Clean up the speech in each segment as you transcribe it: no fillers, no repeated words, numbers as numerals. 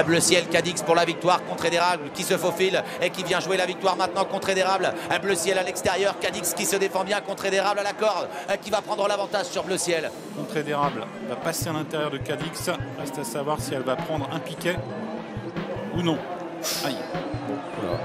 Bleu ciel, Cadix pour la victoire contre Édérable qui se faufile et qui vient jouer la victoire maintenant contre Édérable. Bleu ciel à l'extérieur, Cadix qui se défend bien contre Édérable à la corde, qui va prendre l'avantage sur Bleu ciel. Contre Édérable, va passer à l'intérieur de Cadix. Reste à savoir si elle va prendre un piquet ou non. Aïe. Voilà.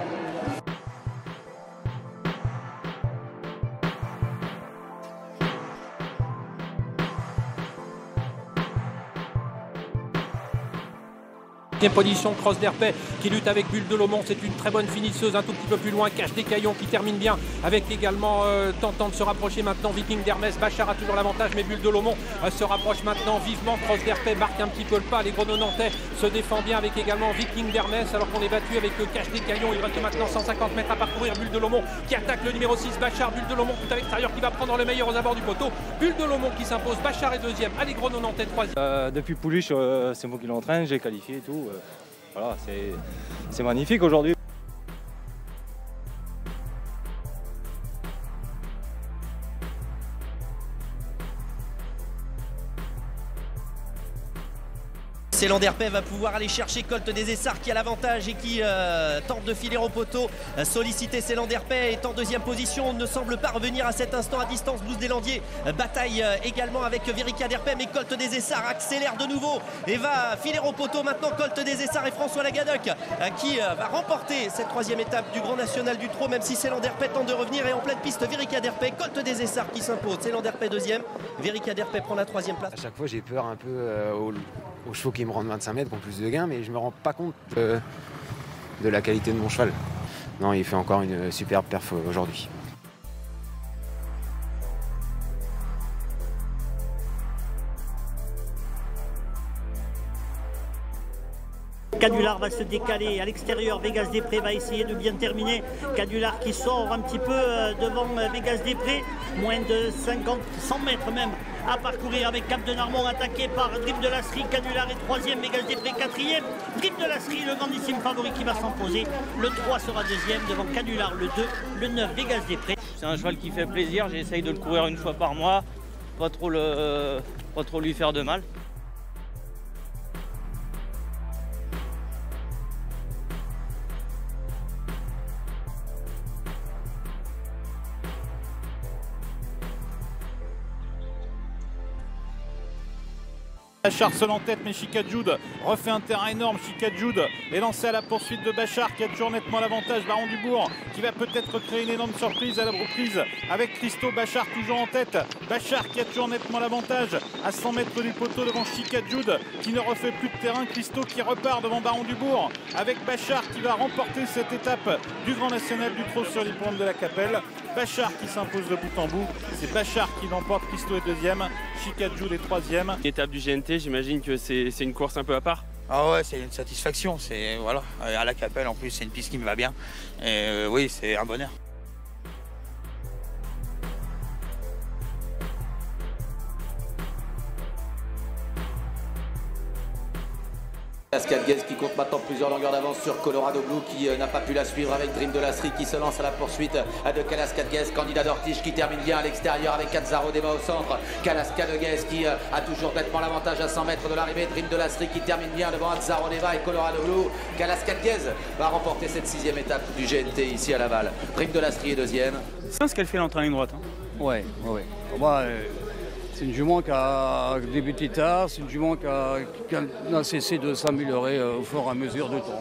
Position, Cross d'Herpet qui lutte avec Bulle de Lomont, c'est une très bonne finisseuse, un tout petit peu plus loin, Cache des Caillons qui termine bien avec également tentant de se rapprocher maintenant Viking d'Hermès. Bachar a toujours l'avantage mais Bulle de Lomont se rapproche maintenant vivement. Cross d'Herpet marque un petit peu le pas, les Grenaux-Nantais se défend bien avec également Viking d'Hermès alors qu'on est battu avec Cache des Caillons. Il reste maintenant 150 mètres à parcourir. Bulle de Lomont qui attaque le numéro 6 Bachar, Bulle de Lomont tout à l'extérieur qui va prendre le meilleur aux abords du poteau. Bulle de Lomont qui s'impose, Bachar est deuxième, allez Grenaux-Nantais troisième. Depuis Pouliche, c'est moi qui l'entraîne, j'ai qualifié et tout. Voilà, c'est magnifique aujourd'hui. Célan d'Herpet va pouvoir aller chercher Colt des Essarts qui a l'avantage et qui tente de filer au poteau. Sollicité Célan d'Herpet est en deuxième position, ne semble pas revenir à cet instant à distance. Blues des Landiers bataille également avec Verica d'Herpet, mais Colt des Essarts accélère de nouveau et va filer au poteau maintenant. Colt des Essarts et François Lagadec qui va remporter cette troisième étape du Grand National du Trot, même si Célan d'Herpet tente de revenir et en pleine piste Verica d'Herpet, Colt des Essarts qui s'impose. Célan d'Herpet deuxième, Verica d'Herpet prend la troisième place. À chaque fois j'ai peur un peu aux chevaux qui me rendent 25 mètres, qui ont plus de gains, mais je me rends pas compte de la qualité de mon cheval. Non, il fait encore une superbe perf aujourd'hui. Canular va se décaler à l'extérieur, Vegas Després va essayer de bien terminer. Canular qui sort un petit peu devant Vegas Després, moins de 50, 100 mètres même à parcourir avec Cap de Narmont attaqué par Drip de Lasserie. Canular est troisième, Vegas Després quatrième. Drip de Lasserie, le grandissime favori qui va s'imposer. Le 3 sera deuxième devant Canular, le 2, le 9 Vegas Després. C'est un cheval qui fait plaisir, j'essaye de le courir une fois par mois, pas trop lui faire de mal. Bachar seul en tête, mais Chicadjoud refait un terrain énorme. Chicadjoud est lancé à la poursuite de Bachar qui a toujours nettement l'avantage. Baron Dubourg qui va peut-être créer une énorme surprise à la reprise avec Christo. Bachar toujours en tête. Bachar qui a toujours nettement l'avantage à 100 mètres du poteau devant Chicadjoud qui ne refait plus de terrain. Christo qui repart devant Baron Dubourg avec Bachar qui va remporter cette étape du Grand National du Trot sur l'hippodrome de la Capelle. Bachar qui s'impose de bout en bout. C'est Bachar qui l'emporte. Christo est deuxième. Chicadjoud est troisième. L'étape du GNT, j'imagine que c'est une course un peu à part. Ah ouais, c'est une satisfaction. C'est voilà, à la Capelle en plus, c'est une piste qui me va bien. Et oui, c'est un bonheur. Cascade Guez qui compte maintenant plusieurs longueurs d'avance sur Colorado Blue qui n'a pas pu la suivre avec Dream de Lasserie qui se lance à la poursuite de Cascade Guez. Candidat d'Ortige qui termine bien à l'extérieur avec Katzaro Deva au centre. Cascade Guez qui a toujours nettement l'avantage à 100 mètres de l'arrivée. Dream de Lasserie qui termine bien devant Katzaro Deva et Colorado Blue. Cascade Guez va remporter cette sixième étape du GNT ici à Laval. Dream de Lasserie est deuxième. C'est ce qu'elle fait l'entraînement droite. Hein. Ouais. C'est une jument qui a débuté tard, c'est une jument qui a cessé de s'améliorer au fur et à mesure du temps.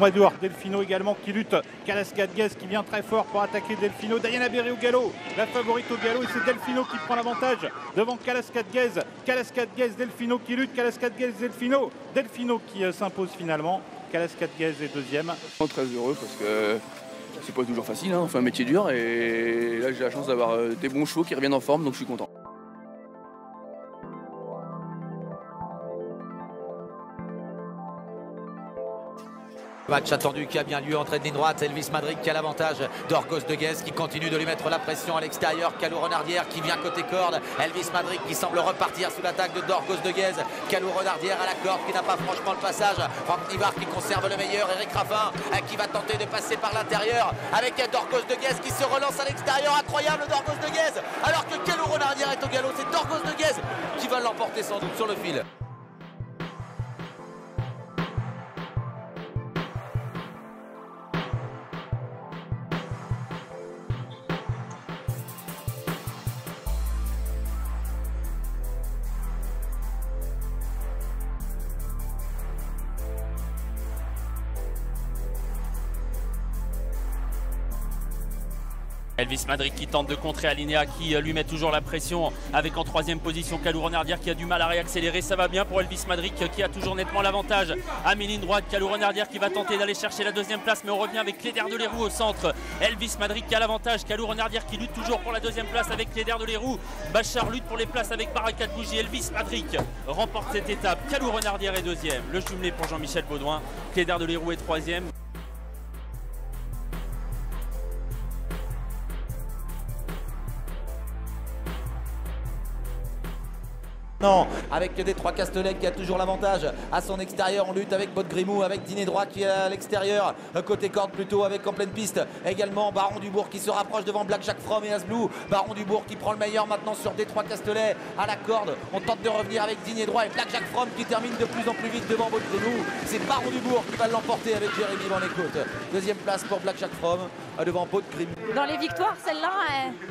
Edouard Delfino également qui lutte. Cascade Guez qui vient très fort pour attaquer Delfino. Diana Berry au galop, la favorite au galop, et c'est Delfino qui prend l'avantage devant Cascade Guez. Cascade Guez, Delfino qui lutte. Cascade Guez, Delfino. Delfino qui s'impose finalement. Cascade Guez est deuxième. Très heureux parce que c'est pas toujours facile, hein. On fait un métier dur et là j'ai la chance d'avoir des bons chevaux qui reviennent en forme, donc je suis content. Match attendu qui a bien lieu, entrée de ligne droite, Elvis Madrid qui a l'avantage d'Orgos de Guez qui continue de lui mettre la pression à l'extérieur, Calou Renardière qui vient côté corde, Elvis Madrid qui semble repartir sous l'attaque de Dorgos de Guez, Calou Renardière à la corde qui n'a pas franchement le passage, Franck Nivard qui conserve le meilleur, Eric Raffin qui va tenter de passer par l'intérieur avec Dorgos de Guez qui se relance à l'extérieur, incroyable Dorgos de Guez, alors que Calou Renardière est au galop, c'est Dorgos de Guez qui va l'emporter sans doute sur le fil. Elvis Madrid qui tente de contrer Alinea qui lui met toujours la pression avec en troisième position Calou Renardière qui a du mal à réaccélérer. Ça va bien pour Elvis Madrid qui a toujours nettement l'avantage. À mi-ligne droite, Calou Renardière qui va tenter d'aller chercher la deuxième place, mais on revient avec Cléder de Leroux au centre. Elvis Madrid qui a l'avantage, Calou Renardière qui lutte toujours pour la deuxième place avec Cléder de Leroux. Bachar lutte pour les places avec Barakat Bougie. Elvis Madrid remporte cette étape. Calou Renardière est deuxième. Le jumelé pour Jean-Michel Baudouin. Cléder de Leroux est troisième. Non, avec Détroit Castellet qui a toujours l'avantage à son extérieur, on lutte avec Bot Grimou, avec Diné Droit qui est à l'extérieur, côté corde plutôt avec en pleine piste également Baron Dubourg qui se rapproche devant Black Jack From et Asblou. Baron Dubourg qui prend le meilleur maintenant sur Détroit Castellet à la corde, on tente de revenir avec Diné Droit et Black Jack From qui termine de plus en plus vite devant Bot Grimou. C'est Baron Dubourg qui va l'emporter avec Jérémy Van les côtes. Deuxième place pour Black Jack From devant Bot Grimou. Dans les victoires, celle-là,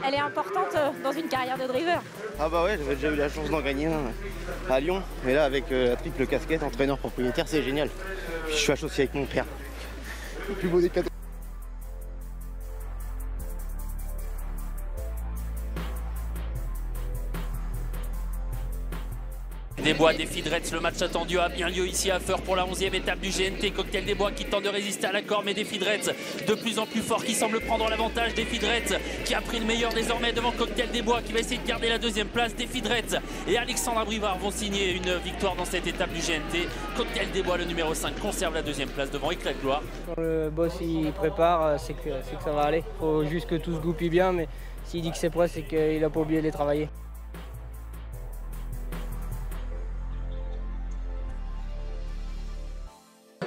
elle est importante dans une carrière de driver. Ah bah ouais, j'avais déjà eu la chance d'en gagner un à Lyon, mais là avec la triple casquette, entraîneur propriétaire, c'est génial. Je suis associé avec mon père. Le plus beau des cadeaux. Des Bois, des Fidrets, le match attendu a bien lieu ici à Feur pour la 11e étape du GNT. Cocktail des Bois qui tente de résister à la corde, mais des Fidrets de plus en plus fort qui semble prendre l'avantage. Des Fidrets qui a pris le meilleur désormais devant Cocktail des Bois qui va essayer de garder la deuxième place. Des Fidrets et Alexandre Abrivard vont signer une victoire dans cette étape du GNT. Cocktail des Bois, le numéro 5, conserve la deuxième place devant Éclat de Gloire. Quand le boss il prépare, c'est que ça va aller. Il faut juste que tout se goupille bien, mais s'il dit que c'est prêt, c'est qu'il n'a pas oublié de les travailler.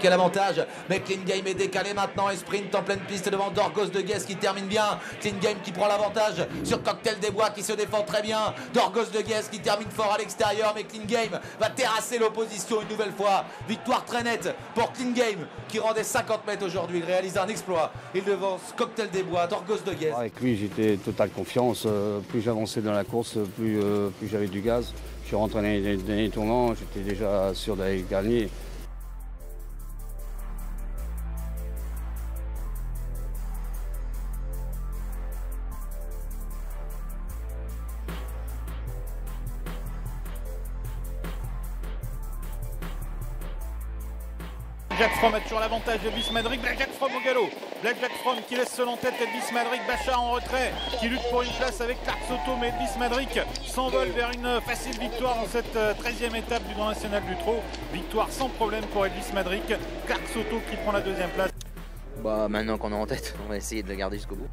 Qui a l'avantage, mais Clean Game est décalé maintenant et sprint en pleine piste devant Dorgos de Guez qui termine bien. Clean Game qui prend l'avantage sur Cocktail des Bois qui se défend très bien. Dorgos de Guez qui termine fort à l'extérieur, mais Clean Game va terrasser l'opposition une nouvelle fois. Victoire très nette pour Clean Game qui rendait 50 mètres aujourd'hui. Il réalise un exploit. Il devance Cocktail des Bois, Dorgos de Guez. Avec lui, j'étais totale confiance. Plus j'avançais dans la course, plus j'avais du gaz. Je suis rentré dans les tournants, j'étais déjà sûr d'aller gagner. Jack Fromm a toujours l'avantage d'Elvis Madrid. Black Jack Fromm au galop. Black Jack Fromm qui laisse seul en tête Elvis Madrid. Bachar en retrait qui lutte pour une place avec Clark Soto. Mais Elvis Madrid s'envole vers une facile victoire dans cette 13e étape du Grand National du Trot. Victoire sans problème pour Elvis Madrid. Clark Soto qui prend la deuxième place. Bah maintenant qu'on est en tête, on va essayer de la garder jusqu'au bout.